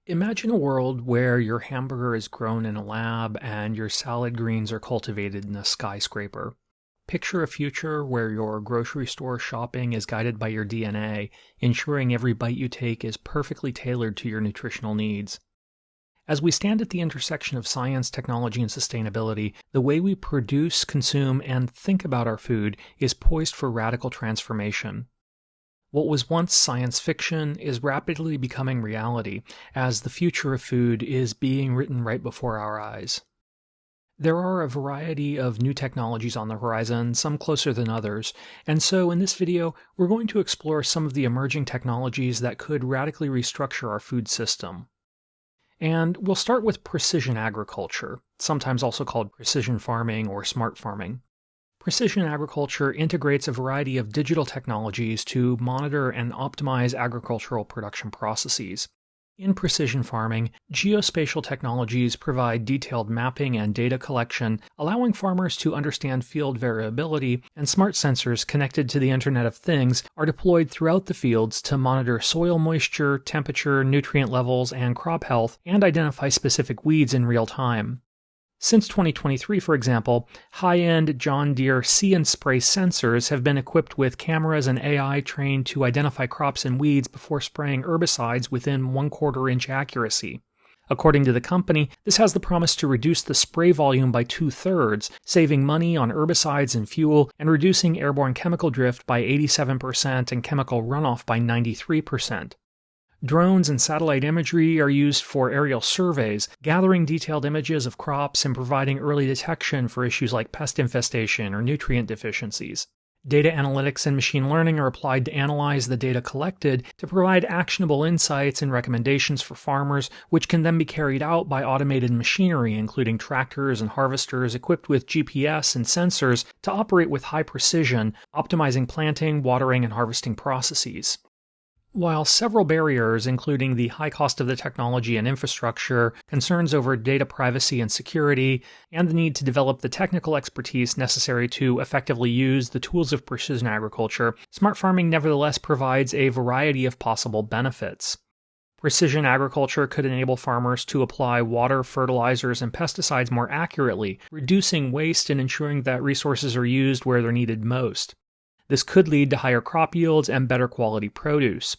Imagine a world where your hamburger is grown in a lab and your salad greens are cultivated in a skyscraper. Picture a future where your grocery store shopping is guided by your DNA, ensuring every bite you take is perfectly tailored to your nutritional needs. As we stand at the intersection of science, technology, and sustainability, the way we produce, consume, and think about our food is poised for radical transformation. What was once science fiction is rapidly becoming reality, as the future of food is being written right before our eyes. There are a variety of new technologies on the horizon, some closer than others, and so in this video, we're going to explore some of the emerging technologies that could radically restructure our food system. And we'll start with precision agriculture, sometimes also called precision farming or smart farming. Precision agriculture integrates a variety of digital technologies to monitor and optimize agricultural production processes. In precision farming, geospatial technologies provide detailed mapping and data collection, allowing farmers to understand field variability, and smart sensors connected to the Internet of Things are deployed throughout the fields to monitor soil moisture, temperature, nutrient levels, and crop health, and identify specific weeds in real time. Since 2023, for example, high-end John Deere See and Spray sensors have been equipped with cameras and AI trained to identify crops and weeds before spraying herbicides within 1/4 inch accuracy. According to the company, this has the promise to reduce the spray volume by 2/3, saving money on herbicides and fuel, and reducing airborne chemical drift by 87% and chemical runoff by 93%. Drones and satellite imagery are used for aerial surveys, gathering detailed images of crops and providing early detection for issues like pest infestation or nutrient deficiencies. Data analytics and machine learning are applied to analyze the data collected to provide actionable insights and recommendations for farmers, which can then be carried out by automated machinery, including tractors and harvesters equipped with GPS and sensors to operate with high precision, optimizing planting, watering, and harvesting processes. While several barriers, including the high cost of the technology and infrastructure, concerns over data privacy and security, and the need to develop the technical expertise necessary to effectively use the tools of precision agriculture, smart farming nevertheless provides a variety of possible benefits. Precision agriculture could enable farmers to apply water, fertilizers, and pesticides more accurately, reducing waste and ensuring that resources are used where they're needed most. This could lead to higher crop yields and better quality produce.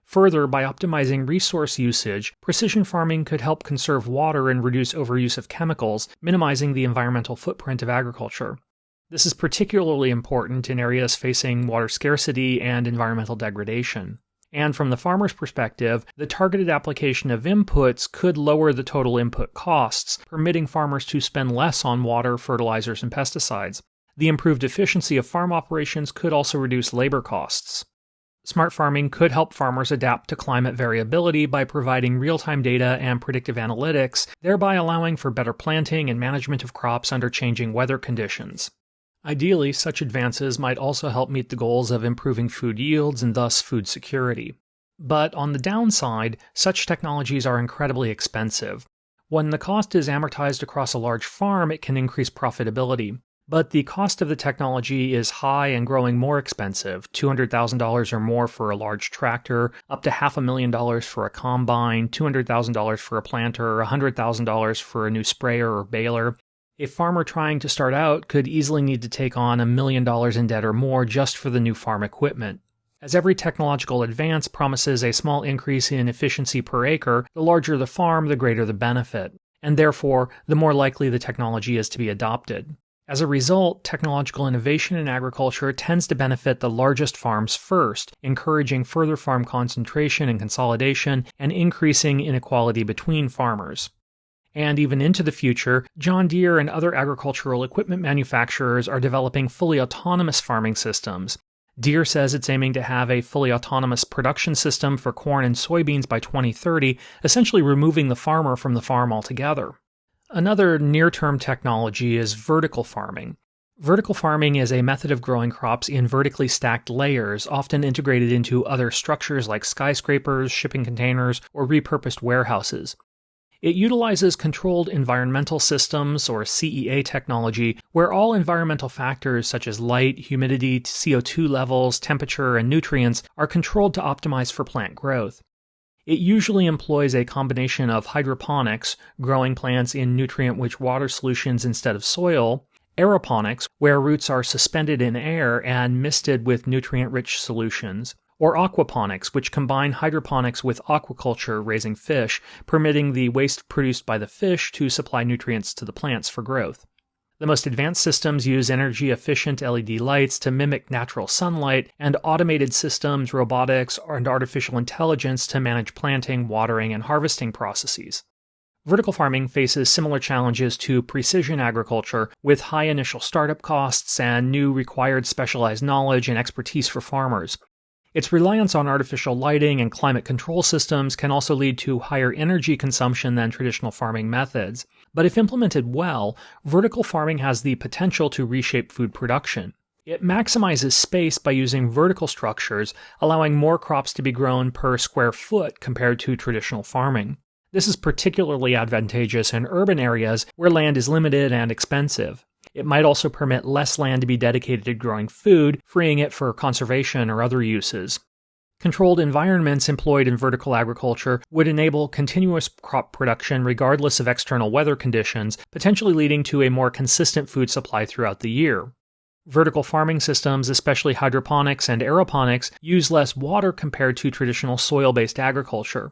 Further, by optimizing resource usage, precision farming could help conserve water and reduce overuse of chemicals, minimizing the environmental footprint of agriculture. This is particularly important in areas facing water scarcity and environmental degradation. And from the farmer's perspective, the targeted application of inputs could lower the total input costs, permitting farmers to spend less on water, fertilizers, and pesticides. The improved efficiency of farm operations could also reduce labor costs. Smart farming could help farmers adapt to climate variability by providing real-time data and predictive analytics, thereby allowing for better planting and management of crops under changing weather conditions. Ideally, such advances might also help meet the goals of improving food yields and thus food security. But on the downside, such technologies are incredibly expensive. When the cost is amortized across a large farm, it can increase profitability. But the cost of the technology is high and growing more expensive, $200,000 or more for a large tractor, up to $500,000 for a combine, $200,000 for a planter, $100,000 for a new sprayer or baler. A farmer trying to start out could easily need to take on $1 million in debt or more just for the new farm equipment. As every technological advance promises a small increase in efficiency per acre, the larger the farm, the greater the benefit, and therefore, the more likely the technology is to be adopted. As a result, technological innovation in agriculture tends to benefit the largest farms first, encouraging further farm concentration and consolidation and increasing inequality between farmers. And even into the future, John Deere and other agricultural equipment manufacturers are developing fully autonomous farming systems. Deere says it's aiming to have a fully autonomous production system for corn and soybeans by 2030, essentially removing the farmer from the farm altogether. Another near-term technology is vertical farming. Vertical farming is a method of growing crops in vertically stacked layers, often integrated into other structures like skyscrapers, shipping containers, or repurposed warehouses. It utilizes controlled environmental systems, or CEA technology, where all environmental factors such as light, humidity, CO2 levels, temperature, and nutrients are controlled to optimize for plant growth. It usually employs a combination of hydroponics, growing plants in nutrient-rich water solutions instead of soil, aeroponics, where roots are suspended in air and misted with nutrient-rich solutions, or aquaponics, which combine hydroponics with aquaculture, raising fish, permitting the waste produced by the fish to supply nutrients to the plants for growth. The most advanced systems use energy-efficient LED lights to mimic natural sunlight, and automated systems, robotics, and artificial intelligence to manage planting, watering, and harvesting processes. Vertical farming faces similar challenges to precision agriculture, with high initial startup costs and new required specialized knowledge and expertise for farmers. Its reliance on artificial lighting and climate control systems can also lead to higher energy consumption than traditional farming methods. But if implemented well, vertical farming has the potential to reshape food production. It maximizes space by using vertical structures, allowing more crops to be grown per square foot compared to traditional farming. This is particularly advantageous in urban areas where land is limited and expensive. It might also permit less land to be dedicated to growing food, freeing it for conservation or other uses. Controlled environments employed in vertical agriculture would enable continuous crop production regardless of external weather conditions, potentially leading to a more consistent food supply throughout the year. Vertical farming systems, especially hydroponics and aeroponics, use less water compared to traditional soil-based agriculture.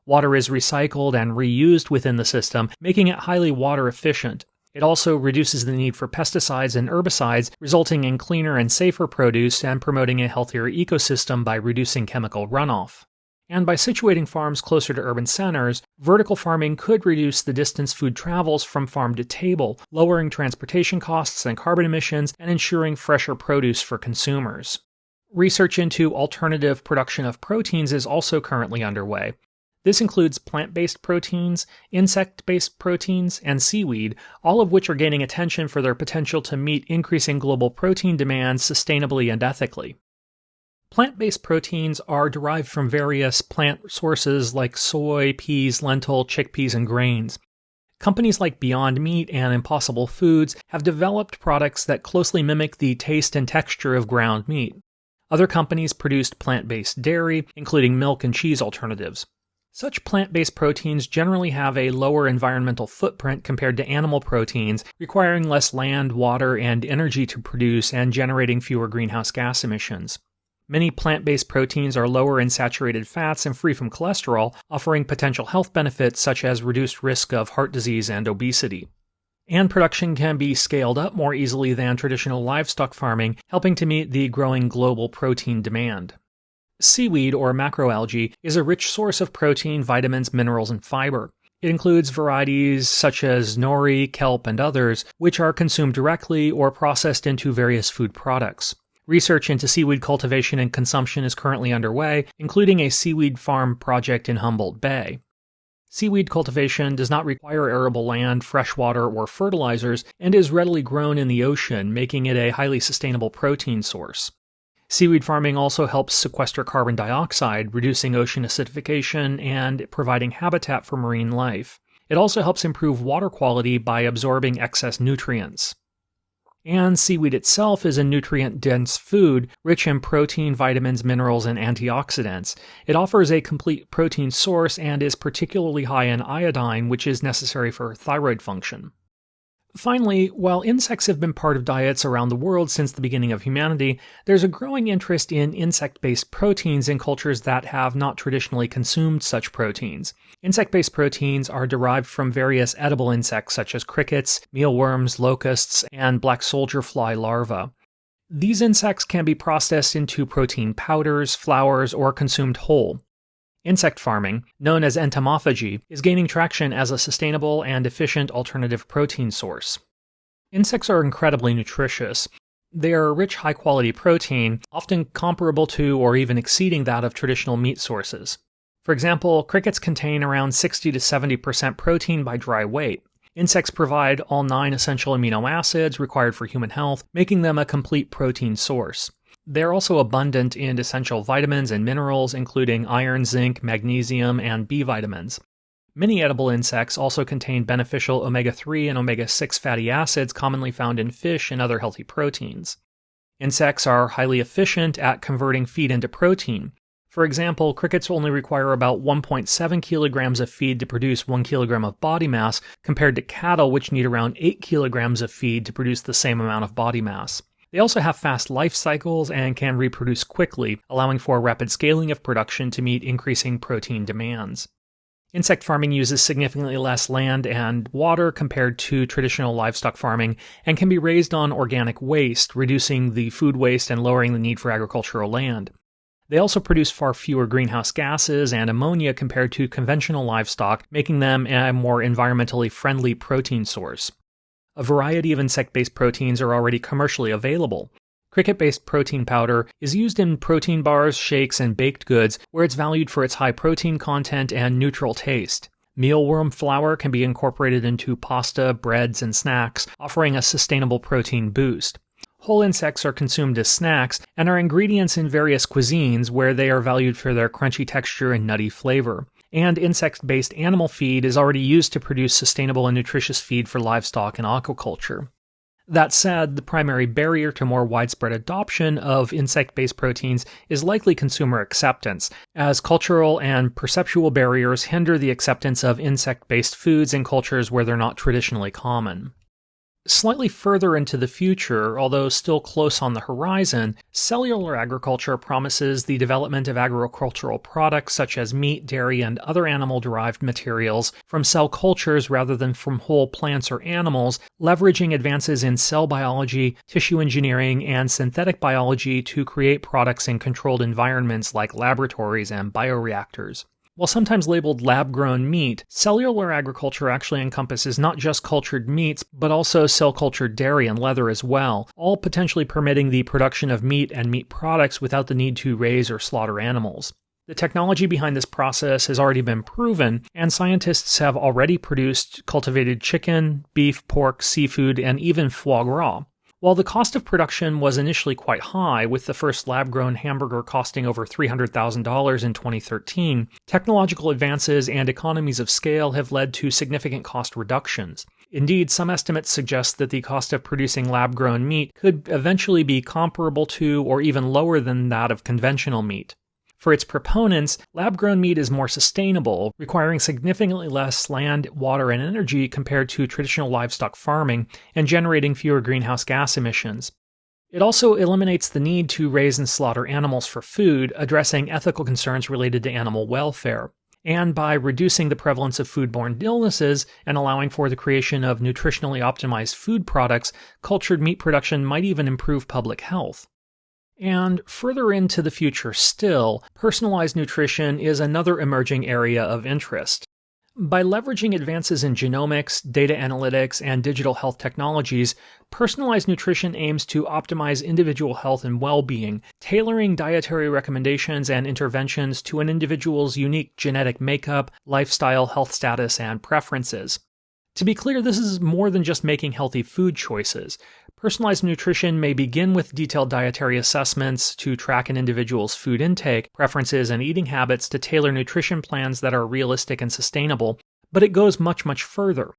Water is recycled and reused within the system, making it highly water efficient. It also reduces the need for pesticides and herbicides, resulting in cleaner and safer produce and promoting a healthier ecosystem by reducing chemical runoff. And by situating farms closer to urban centers, vertical farming could reduce the distance food travels from farm to table, lowering transportation costs and carbon emissions and ensuring fresher produce for consumers. Research into alternative production of proteins is also currently underway. This includes plant-based proteins, insect-based proteins, and seaweed, all of which are gaining attention for their potential to meet increasing global protein demands sustainably and ethically. Plant-based proteins are derived from various plant sources like soy, peas, lentil, chickpeas, and grains. Companies like Beyond Meat and Impossible Foods have developed products that closely mimic the taste and texture of ground meat. Other companies produced plant-based dairy, including milk and cheese alternatives. Such plant-based proteins generally have a lower environmental footprint compared to animal proteins, requiring less land, water, and energy to produce and generating fewer greenhouse gas emissions. Many plant-based proteins are lower in saturated fats and free from cholesterol, offering potential health benefits such as reduced risk of heart disease and obesity. And production can be scaled up more easily than traditional livestock farming, helping to meet the growing global protein demand. Seaweed, or macroalgae, is a rich source of protein, vitamins, minerals, and fiber. It includes varieties such as nori, kelp, and others, which are consumed directly or processed into various food products. Research into seaweed cultivation and consumption is currently underway, including a seaweed farm project in Humboldt Bay. Seaweed cultivation does not require arable land, fresh water, or fertilizers, and is readily grown in the ocean, making it a highly sustainable protein source. Seaweed farming also helps sequester carbon dioxide, reducing ocean acidification and providing habitat for marine life. It also helps improve water quality by absorbing excess nutrients. And seaweed itself is a nutrient-dense food, rich in protein, vitamins, minerals, and antioxidants. It offers a complete protein source and is particularly high in iodine, which is necessary for thyroid function. Finally, while insects have been part of diets around the world since the beginning of humanity, there's a growing interest in insect-based proteins in cultures that have not traditionally consumed such proteins. Insect-based proteins are derived from various edible insects such as crickets, mealworms, locusts, and black soldier fly larvae. These insects can be processed into protein powders, flours, or consumed whole. Insect farming, known as entomophagy, is gaining traction as a sustainable and efficient alternative protein source. Insects are incredibly nutritious. They are a rich, high-quality protein, often comparable to or even exceeding that of traditional meat sources. For example, crickets contain around 60 to 70% protein by dry weight. Insects provide all 9 essential amino acids required for human health, making them a complete protein source. They're also abundant in essential vitamins and minerals, including iron, zinc, magnesium, and B vitamins. Many edible insects also contain beneficial omega-3 and omega-6 fatty acids commonly found in fish and other healthy proteins. Insects are highly efficient at converting feed into protein. For example, crickets only require about 1.7 kilograms of feed to produce 1 kilogram of body mass, compared to cattle, which need around 8 kilograms of feed to produce the same amount of body mass. They also have fast life cycles and can reproduce quickly, allowing for rapid scaling of production to meet increasing protein demands. Insect farming uses significantly less land and water compared to traditional livestock farming and can be raised on organic waste, reducing the food waste and lowering the need for agricultural land. They also produce far fewer greenhouse gases and ammonia compared to conventional livestock, making them a more environmentally friendly protein source. A variety of insect-based proteins are already commercially available. Cricket-based protein powder is used in protein bars, shakes, and baked goods, where it's valued for its high protein content and neutral taste. Mealworm flour can be incorporated into pasta, breads, and snacks, offering a sustainable protein boost. Whole insects are consumed as snacks and are ingredients in various cuisines where they are valued for their crunchy texture and nutty flavor. And insect-based animal feed is already used to produce sustainable and nutritious feed for livestock and aquaculture. That said, the primary barrier to more widespread adoption of insect-based proteins is likely consumer acceptance, as cultural and perceptual barriers hinder the acceptance of insect-based foods in cultures where they're not traditionally common. Slightly further into the future, although still close on the horizon, cellular agriculture promises the development of agricultural products such as meat, dairy, and other animal-derived materials from cell cultures rather than from whole plants or animals, leveraging advances in cell biology, tissue engineering, and synthetic biology to create products in controlled environments like laboratories and bioreactors. While sometimes labeled lab-grown meat, cellular agriculture actually encompasses not just cultured meats, but also cell-cultured dairy and leather as well, all potentially permitting the production of meat and meat products without the need to raise or slaughter animals. The technology behind this process has already been proven, and scientists have already produced cultivated chicken, beef, pork, seafood, and even foie gras. While the cost of production was initially quite high, with the first lab-grown hamburger costing over $300,000 in 2013, technological advances and economies of scale have led to significant cost reductions. Indeed, some estimates suggest that the cost of producing lab-grown meat could eventually be comparable to or even lower than that of conventional meat. For its proponents, lab-grown meat is more sustainable, requiring significantly less land, water, and energy compared to traditional livestock farming, and generating fewer greenhouse gas emissions. It also eliminates the need to raise and slaughter animals for food, addressing ethical concerns related to animal welfare. And by reducing the prevalence of foodborne illnesses and allowing for the creation of nutritionally optimized food products, cultured meat production might even improve public health. And further into the future still, personalized nutrition is another emerging area of interest. By leveraging advances in genomics, data analytics, and digital health technologies, personalized nutrition aims to optimize individual health and well-being, tailoring dietary recommendations and interventions to an individual's unique genetic makeup, lifestyle, health status, and preferences. To be clear, this is more than just making healthy food choices. Personalized nutrition may begin with detailed dietary assessments to track an individual's food intake, preferences, and eating habits to tailor nutrition plans that are realistic and sustainable, but it goes much, much further.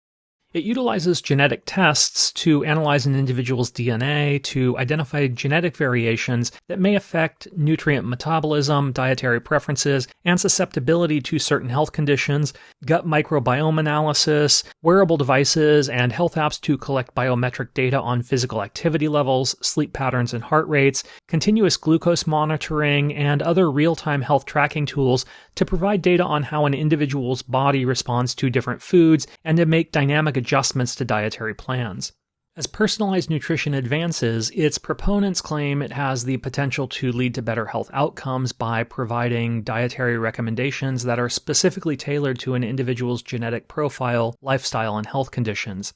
It utilizes genetic tests to analyze an individual's DNA to identify genetic variations that may affect nutrient metabolism, dietary preferences, and susceptibility to certain health conditions, gut microbiome analysis, wearable devices, and health apps to collect biometric data on physical activity levels, sleep patterns and heart rates, continuous glucose monitoring, and other real-time health tracking tools to provide data on how an individual's body responds to different foods and to make dynamic adjustments to dietary plans. As personalized nutrition advances, its proponents claim it has the potential to lead to better health outcomes by providing dietary recommendations that are specifically tailored to an individual's genetic profile, lifestyle, and health conditions.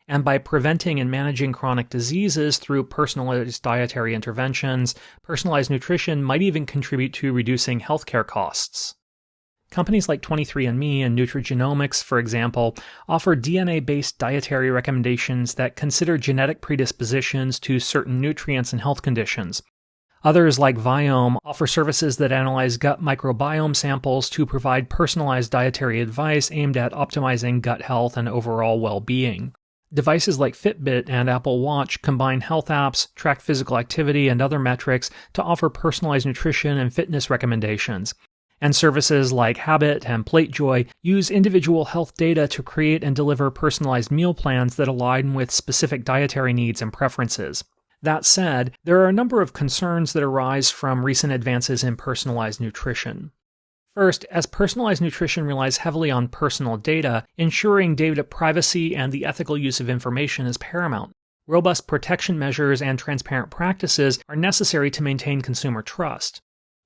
And by preventing and managing chronic diseases through personalized dietary interventions, personalized nutrition might even contribute to reducing healthcare costs. Companies like 23andMe and Nutrigenomics, for example, offer DNA-based dietary recommendations that consider genetic predispositions to certain nutrients and health conditions. Others, like Viome, offer services that analyze gut microbiome samples to provide personalized dietary advice aimed at optimizing gut health and overall well-being. Devices like Fitbit and Apple Watch combine health apps, track physical activity, and other metrics to offer personalized nutrition and fitness recommendations. And services like Habit and PlateJoy use individual health data to create and deliver personalized meal plans that align with specific dietary needs and preferences. That said, there are a number of concerns that arise from recent advances in personalized nutrition. First, as personalized nutrition relies heavily on personal data, ensuring data privacy and the ethical use of information is paramount. Robust protection measures and transparent practices are necessary to maintain consumer trust.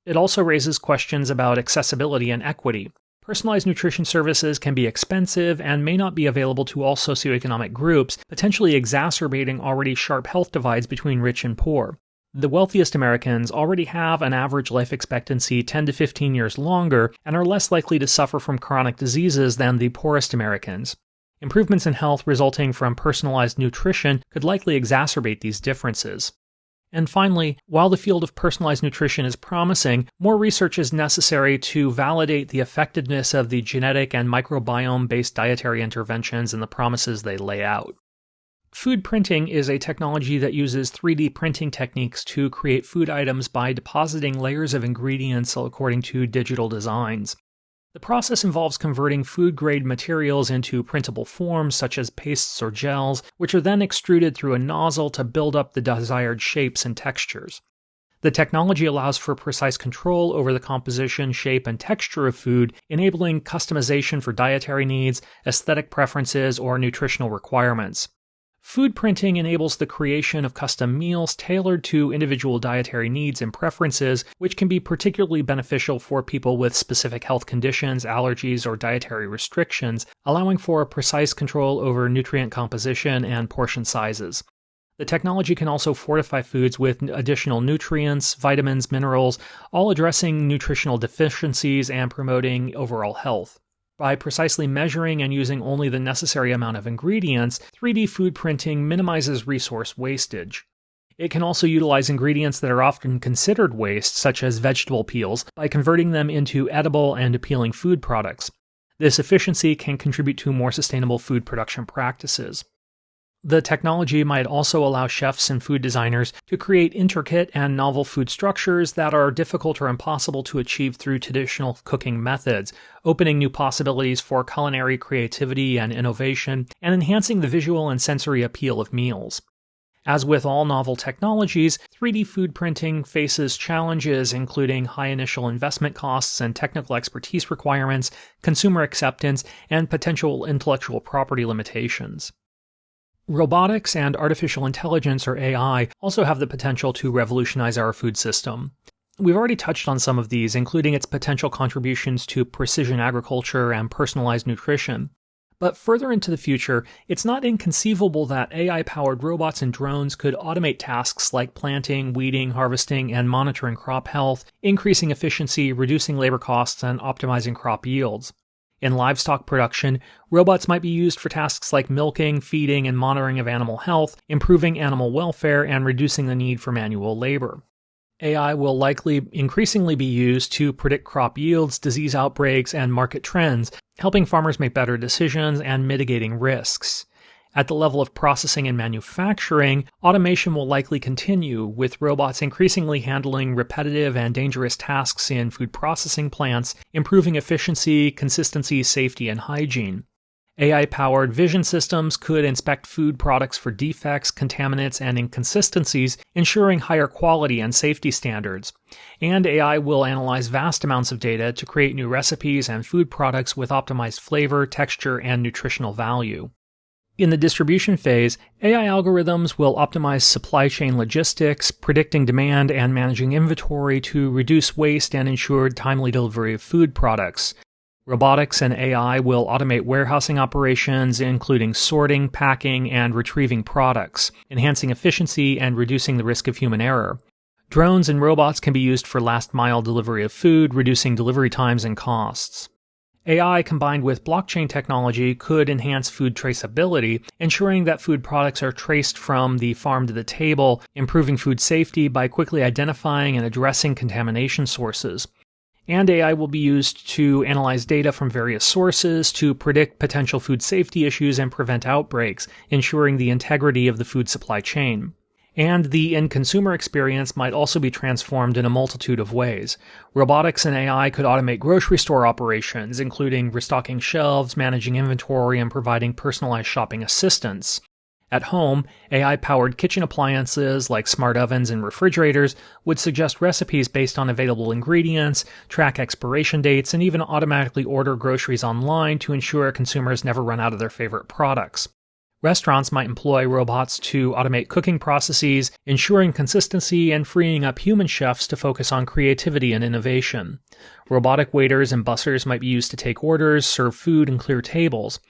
It also raises questions about accessibility and equity. Personalized nutrition services can be expensive and may not be available to all socioeconomic groups, potentially exacerbating already sharp health divides between rich and poor. The wealthiest Americans already have an average life expectancy 10 to 15 years longer and are less likely to suffer from chronic diseases than the poorest Americans. Improvements in health resulting from personalized nutrition could likely exacerbate these differences. And finally, while the field of personalized nutrition is promising, more research is necessary to validate the effectiveness of the genetic and microbiome-based dietary interventions and the promises they lay out. Food printing is a technology that uses 3D printing techniques to create food items by depositing layers of ingredients according to digital designs. The process involves converting food-grade materials into printable forms such as pastes or gels, which are then extruded through a nozzle to build up the desired shapes and textures. The technology allows for precise control over the composition, shape, and texture of food, enabling customization for dietary needs, aesthetic preferences, or nutritional requirements. Food printing enables the creation of custom meals tailored to individual dietary needs and preferences, which can be particularly beneficial for people with specific health conditions, allergies, or dietary restrictions, allowing for precise control over nutrient composition and portion sizes. The technology can also fortify foods with additional nutrients, vitamins, minerals, all addressing nutritional deficiencies and promoting overall health. By precisely measuring and using only the necessary amount of ingredients, 3D food printing minimizes resource wastage. It can also utilize ingredients that are often considered waste, such as vegetable peels, by converting them into edible and appealing food products. This efficiency can contribute to more sustainable food production practices. The technology might also allow chefs and food designers to create intricate and novel food structures that are difficult or impossible to achieve through traditional cooking methods, opening new possibilities for culinary creativity and innovation, and enhancing the visual and sensory appeal of meals. As with all novel technologies, 3D food printing faces challenges including high initial investment costs and technical expertise requirements, consumer acceptance, and potential intellectual property limitations. Robotics and artificial intelligence, or AI, also have the potential to revolutionize our food system. We've already touched on some of these, including its potential contributions to precision agriculture and personalized nutrition. But further into the future, it's not inconceivable that AI-powered robots and drones could automate tasks like planting, weeding, harvesting, and monitoring crop health, increasing efficiency, reducing labor costs, and optimizing crop yields. In livestock production, robots might be used for tasks like milking, feeding, and monitoring of animal health, improving animal welfare, and reducing the need for manual labor. AI will likely increasingly be used to predict crop yields, disease outbreaks, and market trends, helping farmers make better decisions and mitigating risks. At the level of processing and manufacturing, automation will likely continue, with robots increasingly handling repetitive and dangerous tasks in food processing plants, improving efficiency, consistency, safety, and hygiene. AI-powered vision systems could inspect food products for defects, contaminants, and inconsistencies, ensuring higher quality and safety standards. And AI will analyze vast amounts of data to create new recipes and food products with optimized flavor, texture, and nutritional value. In the distribution phase, AI algorithms will optimize supply chain logistics, predicting demand and managing inventory to reduce waste and ensure timely delivery of food products. Robotics and AI will automate warehousing operations, including sorting, packing, and retrieving products, enhancing efficiency and reducing the risk of human error. Drones and robots can be used for last-mile delivery of food, reducing delivery times and costs. AI combined with blockchain technology could enhance food traceability, ensuring that food products are traced from the farm to the table, improving food safety by quickly identifying and addressing contamination sources. And AI will be used to analyze data from various sources to predict potential food safety issues and prevent outbreaks, ensuring the integrity of the food supply chain. And the end consumer experience might also be transformed in a multitude of ways. Robotics and AI could automate grocery store operations, including restocking shelves, managing inventory, and providing personalized shopping assistance. At home, AI-powered kitchen appliances like smart ovens and refrigerators would suggest recipes based on available ingredients, track expiration dates, and even automatically order groceries online to ensure consumers never run out of their favorite products. Restaurants might employ robots to automate cooking processes, ensuring consistency and freeing up human chefs to focus on creativity and innovation. Robotic waiters and bussers might be used to take orders, serve food, and clear tables.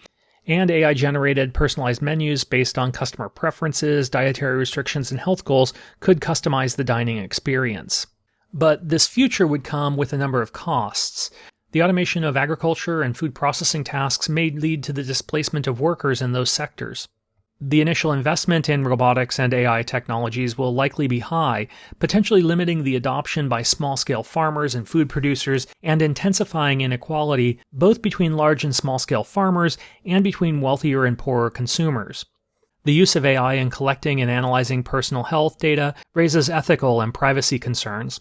And AI-generated personalized menus based on customer preferences, dietary restrictions, and health goals could customize the dining experience. But this future would come with a number of costs. The automation of agriculture and food processing tasks may lead to the displacement of workers in those sectors. The initial investment in robotics and AI technologies will likely be high, potentially limiting the adoption by small-scale farmers and food producers and intensifying inequality both between large and small-scale farmers and between wealthier and poorer consumers. The use of AI in collecting and analyzing personal health data raises ethical and privacy concerns.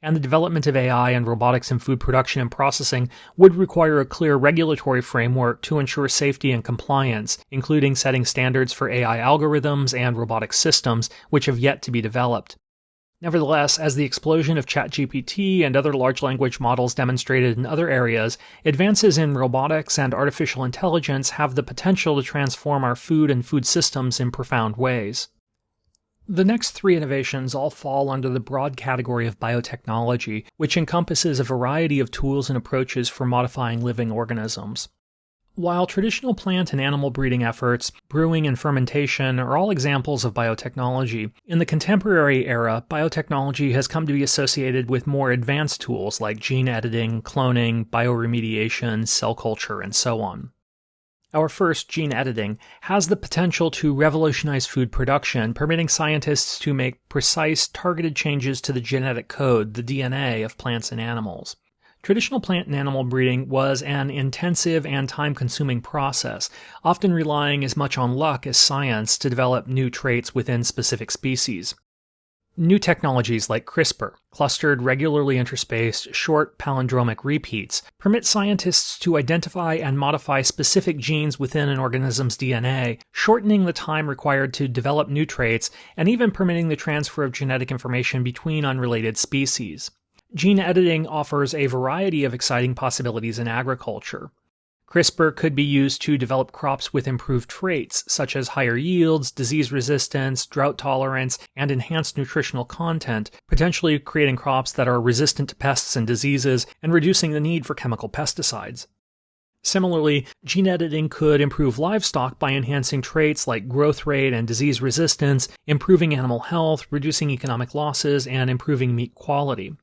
And the development of AI and robotics in food production and processing would require a clear regulatory framework to ensure safety and compliance, including setting standards for AI algorithms and robotic systems, which have yet to be developed. Nevertheless, as the explosion of ChatGPT and other large language models demonstrated in other areas, advances in robotics and artificial intelligence have the potential to transform our food and food systems in profound ways. The next three innovations all fall under the broad category of biotechnology, which encompasses a variety of tools and approaches for modifying living organisms. While traditional plant and animal breeding efforts, brewing and fermentation are all examples of biotechnology, in the contemporary era, biotechnology has come to be associated with more advanced tools like gene editing, cloning, bioremediation, cell culture, and so on. Our first, gene editing, has the potential to revolutionize food production, permitting scientists to make precise, targeted changes to the genetic code, the DNA, of plants and animals. Traditional plant and animal breeding was an intensive and time-consuming process, often relying as much on luck as science to develop new traits within specific species. New technologies like CRISPR, clustered, regularly interspaced, short palindromic repeats, permit scientists to identify and modify specific genes within an organism's DNA, shortening the time required to develop new traits and even permitting the transfer of genetic information between unrelated species. Gene editing offers a variety of exciting possibilities in agriculture. CRISPR could be used to develop crops with improved traits, such as higher yields, disease resistance, drought tolerance, and enhanced nutritional content, potentially creating crops that are resistant to pests and diseases and reducing the need for chemical pesticides. Similarly, gene editing could improve livestock by enhancing traits like growth rate and disease resistance, improving animal health, reducing economic losses, and improving meat quality.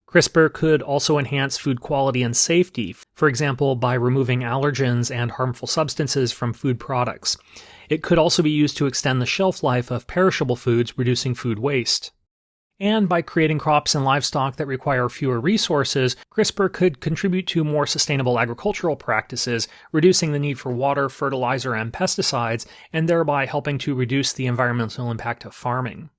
CRISPR could also enhance food quality and safety, for example, by removing allergens and harmful substances from food products. It could also be used to extend the shelf life of perishable foods, reducing food waste. And by creating crops and livestock that require fewer resources, CRISPR could contribute to more sustainable agricultural practices, reducing the need for water, fertilizer, and pesticides, and thereby helping to reduce the environmental impact of farming.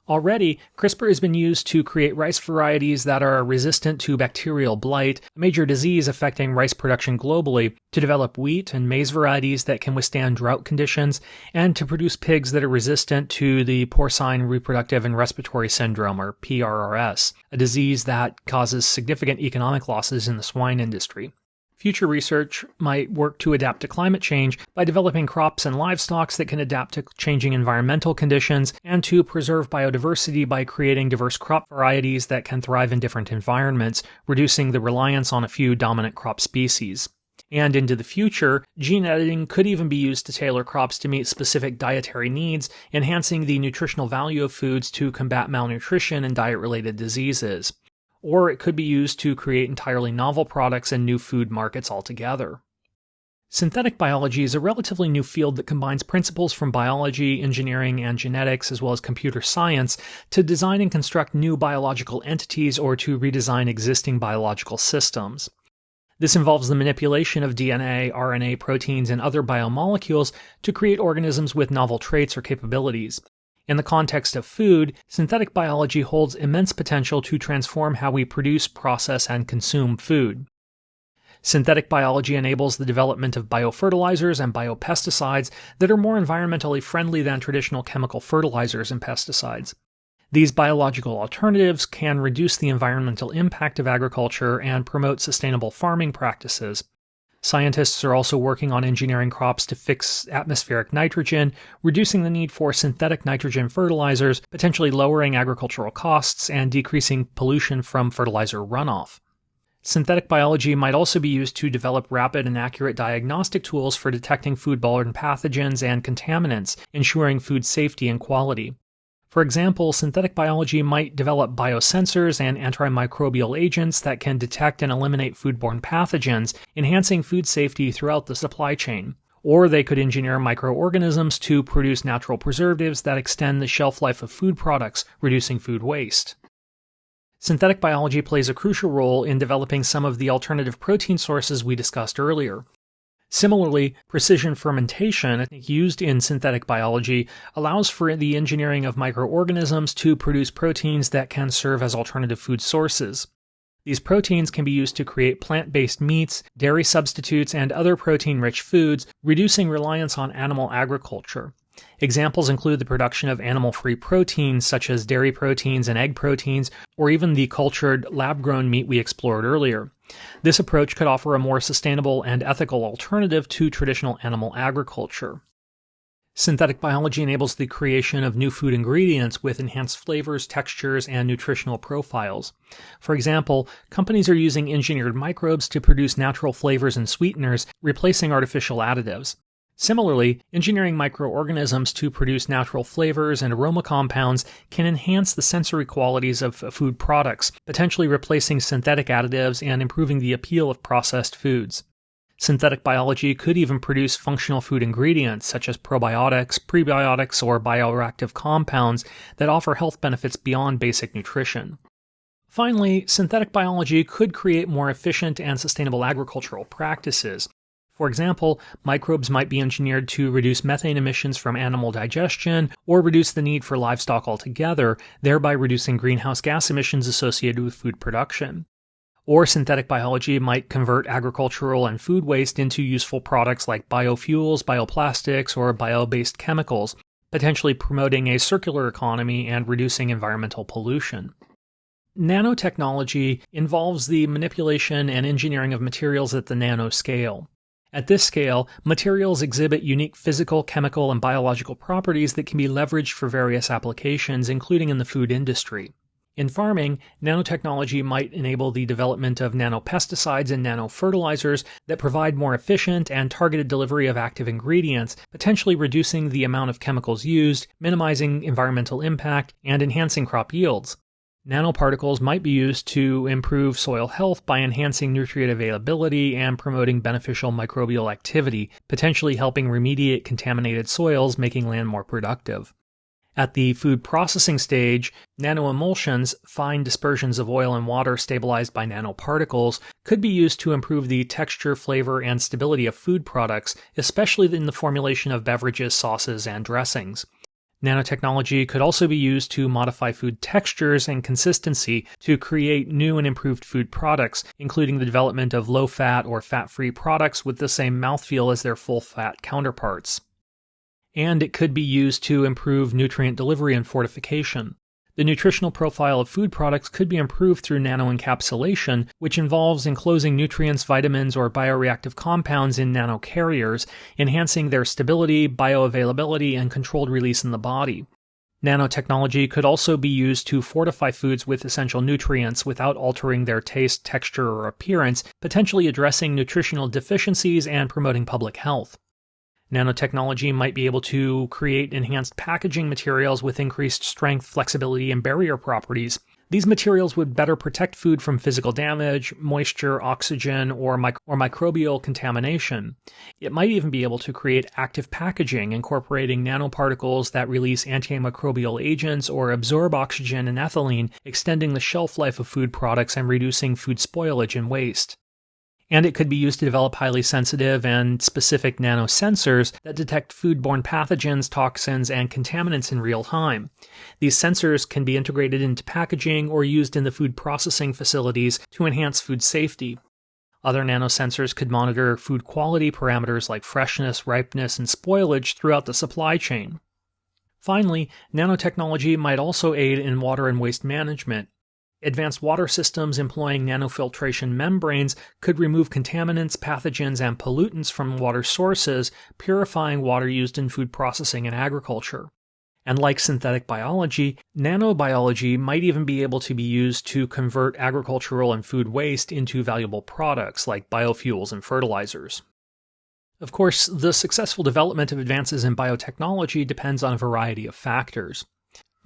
Already, CRISPR has been used to create rice varieties that are resistant to bacterial blight, a major disease affecting rice production globally, to develop wheat and maize varieties that can withstand drought conditions, and to produce pigs that are resistant to the porcine reproductive and respiratory syndrome, or PRRS, a disease that causes significant economic losses in the swine industry. Future research might work to adapt to climate change by developing crops and livestock that can adapt to changing environmental conditions and to preserve biodiversity by creating diverse crop varieties that can thrive in different environments, reducing the reliance on a few dominant crop species. And into the future, gene editing could even be used to tailor crops to meet specific dietary needs, enhancing the nutritional value of foods to combat malnutrition and diet-related diseases. Or it could be used to create entirely novel products and new food markets altogether. Synthetic biology is a relatively new field that combines principles from biology, engineering, and genetics, as well as computer science, to design and construct new biological entities or to redesign existing biological systems. This involves the manipulation of DNA, RNA, proteins, and other biomolecules to create organisms with novel traits or capabilities. In the context of food, synthetic biology holds immense potential to transform how we produce, process, and consume food. Synthetic biology enables the development of biofertilizers and biopesticides that are more environmentally friendly than traditional chemical fertilizers and pesticides. These biological alternatives can reduce the environmental impact of agriculture and promote sustainable farming practices. Scientists are also working on engineering crops to fix atmospheric nitrogen, reducing the need for synthetic nitrogen fertilizers, potentially lowering agricultural costs and decreasing pollution from fertilizer runoff. Synthetic biology might also be used to develop rapid and accurate diagnostic tools for detecting foodborne pathogens and contaminants, ensuring food safety and quality. For example, synthetic biology might develop biosensors and antimicrobial agents that can detect and eliminate foodborne pathogens, enhancing food safety throughout the supply chain. Or they could engineer microorganisms to produce natural preservatives that extend the shelf life of food products, reducing food waste. Synthetic biology plays a crucial role in developing some of the alternative protein sources we discussed earlier. Similarly, precision fermentation, used in synthetic biology, allows for the engineering of microorganisms to produce proteins that can serve as alternative food sources. These proteins can be used to create plant-based meats, dairy substitutes, and other protein-rich foods, reducing reliance on animal agriculture. Examples include the production of animal-free proteins such as dairy proteins and egg proteins, or even the cultured, lab-grown meat we explored earlier. This approach could offer a more sustainable and ethical alternative to traditional animal agriculture. Synthetic biology enables the creation of new food ingredients with enhanced flavors, textures, and nutritional profiles. For example, companies are using engineered microbes to produce natural flavors and sweeteners, replacing artificial additives. Similarly, engineering microorganisms to produce natural flavors and aroma compounds can enhance the sensory qualities of food products, potentially replacing synthetic additives and improving the appeal of processed foods. Synthetic biology could even produce functional food ingredients such as probiotics, prebiotics, or bioactive compounds that offer health benefits beyond basic nutrition. Finally, synthetic biology could create more efficient and sustainable agricultural practices. For example, microbes might be engineered to reduce methane emissions from animal digestion or reduce the need for livestock altogether, thereby reducing greenhouse gas emissions associated with food production. Or synthetic biology might convert agricultural and food waste into useful products like biofuels, bioplastics, or bio-based chemicals, potentially promoting a circular economy and reducing environmental pollution. Nanotechnology involves the manipulation and engineering of materials at the nanoscale. At this scale, materials exhibit unique physical, chemical, and biological properties that can be leveraged for various applications, including in the food industry. In farming, nanotechnology might enable the development of nanopesticides and nanofertilizers that provide more efficient and targeted delivery of active ingredients, potentially reducing the amount of chemicals used, minimizing environmental impact, and enhancing crop yields. Nanoparticles might be used to improve soil health by enhancing nutrient availability and promoting beneficial microbial activity, potentially helping remediate contaminated soils, making land more productive. At the food processing stage, nanoemulsions, fine dispersions of oil and water stabilized by nanoparticles, could be used to improve the texture, flavor, and stability of food products, especially in the formulation of beverages, sauces, and dressings. Nanotechnology could also be used to modify food textures and consistency to create new and improved food products, including the development of low-fat or fat-free products with the same mouthfeel as their full-fat counterparts. And it could be used to improve nutrient delivery and fortification. The nutritional profile of food products could be improved through nanoencapsulation, which involves enclosing nutrients, vitamins, or bioreactive compounds in nanocarriers, enhancing their stability, bioavailability, and controlled release in the body. Nanotechnology could also be used to fortify foods with essential nutrients without altering their taste, texture, or appearance, potentially addressing nutritional deficiencies and promoting public health. Nanotechnology might be able to create enhanced packaging materials with increased strength, flexibility, and barrier properties. These materials would better protect food from physical damage, moisture, oxygen, or microbial contamination. It might even be able to create active packaging, incorporating nanoparticles that release antimicrobial agents or absorb oxygen and ethylene, extending the shelf life of food products and reducing food spoilage and waste. And it could be used to develop highly sensitive and specific nanosensors that detect foodborne pathogens, toxins, and contaminants in real time. These sensors can be integrated into packaging or used in the food processing facilities to enhance food safety. Other nanosensors could monitor food quality parameters like freshness, ripeness, and spoilage throughout the supply chain. Finally, nanotechnology might also aid in water and waste management. Advanced water systems employing nanofiltration membranes could remove contaminants, pathogens, and pollutants from water sources, purifying water used in food processing and agriculture. And like synthetic biology, nanobiology might even be able to be used to convert agricultural and food waste into valuable products like biofuels and fertilizers. Of course, the successful development of advances in biotechnology depends on a variety of factors.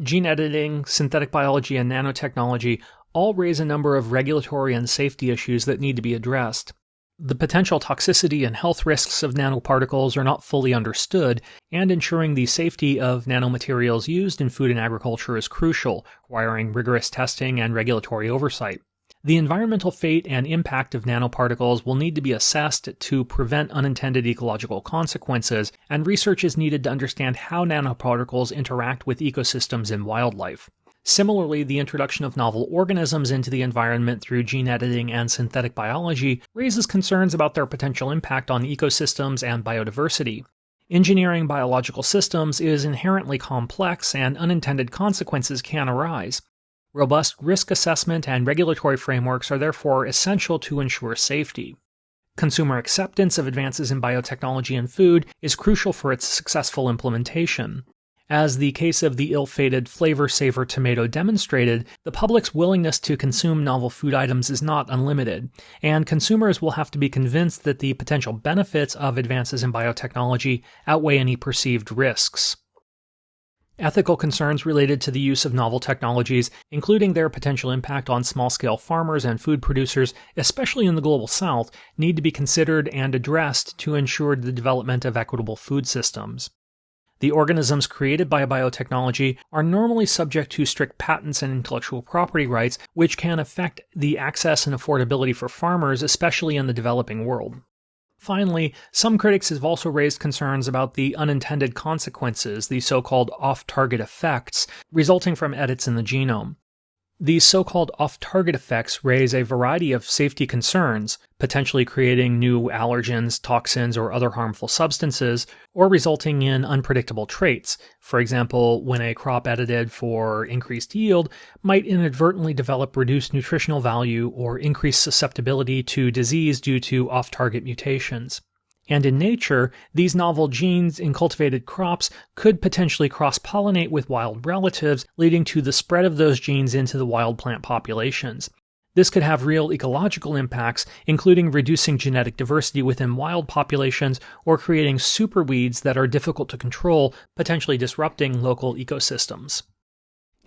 Gene editing, synthetic biology, and nanotechnology all raise a number of regulatory and safety issues that need to be addressed. The potential toxicity and health risks of nanoparticles are not fully understood, and ensuring the safety of nanomaterials used in food and agriculture is crucial, requiring rigorous testing and regulatory oversight. The environmental fate and impact of nanoparticles will need to be assessed to prevent unintended ecological consequences, and research is needed to understand how nanoparticles interact with ecosystems and wildlife. Similarly, the introduction of novel organisms into the environment through gene editing and synthetic biology raises concerns about their potential impact on ecosystems and biodiversity. Engineering biological systems is inherently complex, and unintended consequences can arise. Robust risk assessment and regulatory frameworks are therefore essential to ensure safety. Consumer acceptance of advances in biotechnology and food is crucial for its successful implementation. As the case of the ill-fated Flavor Saver tomato demonstrated, the public's willingness to consume novel food items is not unlimited, and consumers will have to be convinced that the potential benefits of advances in biotechnology outweigh any perceived risks. Ethical concerns related to the use of novel technologies, including their potential impact on small-scale farmers and food producers, especially in the Global South, need to be considered and addressed to ensure the development of equitable food systems. The organisms created by biotechnology are normally subject to strict patents and intellectual property rights, which can affect the access and affordability for farmers, especially in the developing world. Finally, some critics have also raised concerns about the unintended consequences, the so-called off-target effects, resulting from edits in the genome. These so-called off-target effects raise a variety of safety concerns, potentially creating new allergens, toxins, or other harmful substances, or resulting in unpredictable traits. For example, when a crop edited for increased yield might inadvertently develop reduced nutritional value or increased susceptibility to disease due to off-target mutations. And in nature, these novel genes in cultivated crops could potentially cross-pollinate with wild relatives, leading to the spread of those genes into the wild plant populations. This could have real ecological impacts, including reducing genetic diversity within wild populations or creating superweeds that are difficult to control, potentially disrupting local ecosystems.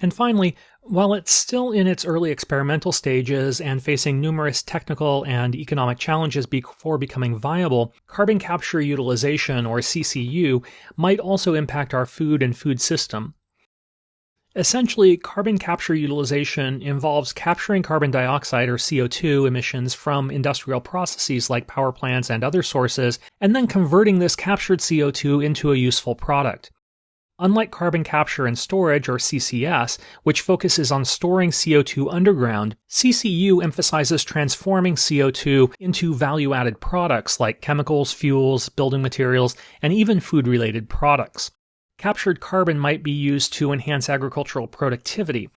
And finally, while it's still in its early experimental stages and facing numerous technical and economic challenges before becoming viable, carbon capture utilization, or CCU, might also impact our food and food system. Essentially, carbon capture utilization involves capturing carbon dioxide or CO2 emissions from industrial processes like power plants and other sources, and then converting this captured CO2 into a useful product. Unlike carbon capture and storage, or CCS, which focuses on storing CO2 underground, CCU emphasizes transforming CO2 into value-added products like chemicals, fuels, building materials, and even food-related products. Captured carbon might be used to enhance agricultural productivity.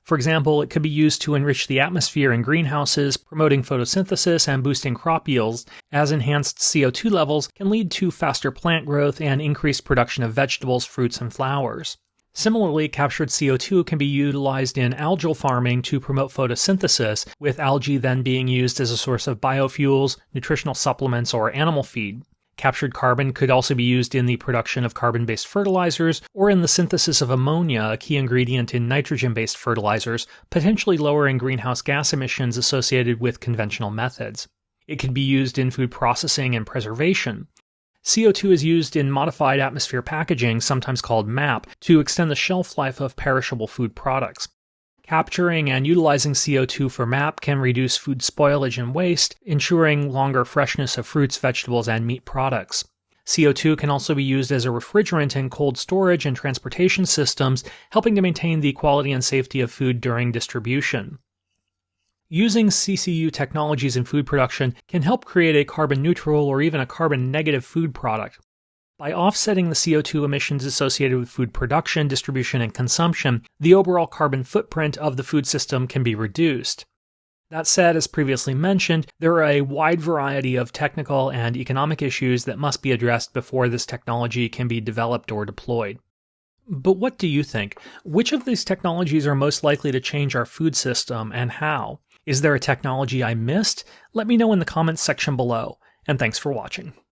For example, it could be used to enrich the atmosphere in greenhouses, promoting photosynthesis and boosting crop yields, as enhanced CO2 levels can lead to faster plant growth and increased production of vegetables, fruits, and flowers. Similarly, captured CO2 can be utilized in algal farming to promote photosynthesis, with algae then being used as a source of biofuels, nutritional supplements, or animal feed. Captured carbon could also be used in the production of carbon-based fertilizers or in the synthesis of ammonia, a key ingredient in nitrogen-based fertilizers, potentially lowering greenhouse gas emissions associated with conventional methods. It could be used in food processing and preservation. CO2 is used in modified atmosphere packaging, sometimes called MAP, to extend the shelf life of perishable food products. Capturing and utilizing CO2 for MAP can reduce food spoilage and waste, ensuring longer freshness of fruits, vegetables, and meat products. CO2 can also be used as a refrigerant in cold storage and transportation systems, helping to maintain the quality and safety of food during distribution. Using CCU technologies in food production can help create a carbon neutral or even a carbon negative food product. By offsetting the CO2 emissions associated with food production, distribution, and consumption, the overall carbon footprint of the food system can be reduced. That said, as previously mentioned, there are a wide variety of technical and economic issues that must be addressed before this technology can be developed or deployed. But what do you think? Which of these technologies are most likely to change our food system, and how? Is there a technology I missed? Let me know in the comments section below, and thanks for watching.